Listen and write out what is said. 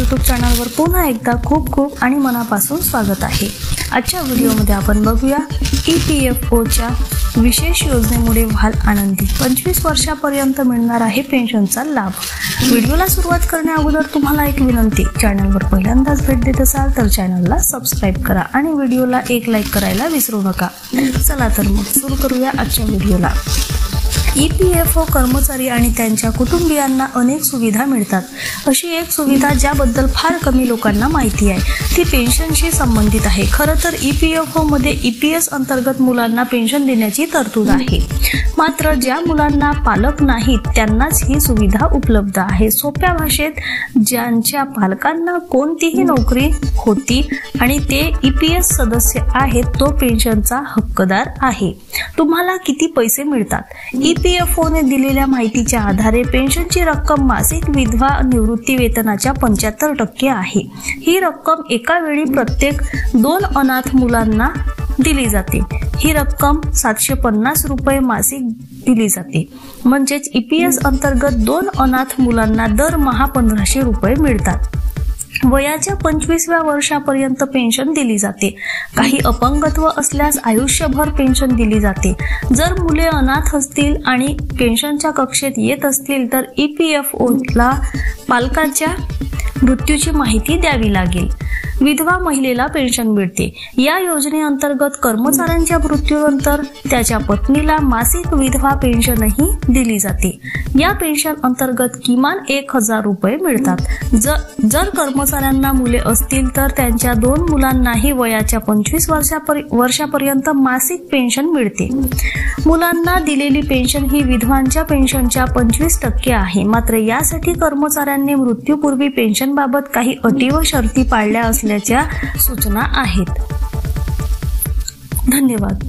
YouTube चॅनलवर पुन्हा एकदा खूप खूप आणि मनापासून स्वागत आहे। आजच्या व्हिडिओमध्ये आपण बघूया EPFOच्या विशेष योजनेमुळे व्हाल आनंदी 25 वर्षापर्यंत मिळणार आहे पेन्शनचा लाभ। व्हिडिओला सुरुवात करण्याअगोदर तुम्हाला एक विनंती, चॅनलवर पहिल्यांदाच भेट देत असाल तर चॅनलला सबस्क्राइब करा आणि व्हिडिओला एक लाईक करायला विसरू नका। चला तर मग सुरू करूया आजच्या व्हिडिओला। EPFO कर्मचारी आणि त्यांच्या कुटुंबियांना अनेक सुविधा मिळतात। अशी एक सुविधा ज्याबद्दल फार कमी लोकांना माहिती आहे ती पेन्शनशी संबंधित आहे। खरं तर EPFO मध्ये EPS अंतर्गत मुलांना पेन्शन देण्याची तरतूद आहे, मात्र ज्या मुलांना पालक नाहीत त्यांनाच ही सुविधा उपलब्ध आहे। सोप्या भाषेत, ज्यांच्या पालकांना कोणतीही नोकरी होती आणि ते EPS सदस्य आहेत तो पेन्शनचा हक्कदार आहे। तुम्हाला किती पैसे मिळतात? EPFO ने दिलेल्या माहितीच्या आधारे पेन्शनची रक्कम मासिक विधवा निवृत्ती वेतनाच्या 75% आहे। ही रक्कम एका वेळी प्रत्येक 2 अनाथ मुलांना दिली जाते। ही रक्कम 750 रुपये मासिक दिली जाते, म्हणजेच EPS अंतर्गत 2 अनाथ मुलांना दरमहा 1500 रुपये मिळतात। वयाच्या 25व्या वर्षापर्यंत पेन्शन दिली जाते। काही अपंगत्व असल्यास आयुष्यभर पेन्शन दिली जाते। जर मुले अनाथ असतील आणि पेन्शनच्या कक्षेत येत असतील तर EPFOला पालकाच्या मृत्यूची माहिती द्यावी लागेल। विधवा महिलेला पेन्शन मिळते। या योजनेअंतर्गत कर्मचाऱ्यांच्या मृत्यूनंतर त्याच्या पत्नीला मासिक विधवा पेन्शनही दिली जाते। या पेन्शन अंतर्गत किमान 1000 रुपये मिळतात। जर कर्मचाऱ्यांना मुले असतील तर त्यांच्या 2 मुलांनाही वयाच्या 25 वर्षापर्यंत मासिक पेन्शन मिळते। मुलांना दिलेली पेन्शन ही विधवांच्या पेन्शनच्या 25% आहे, मात्र यासाठी कर्मचाऱ्यांनी मृत्यूपूर्वी पेन्शनबाबत काही अटी व शर्ती पाळल्या असल्याच्या सूचना आहेत। धन्यवाद।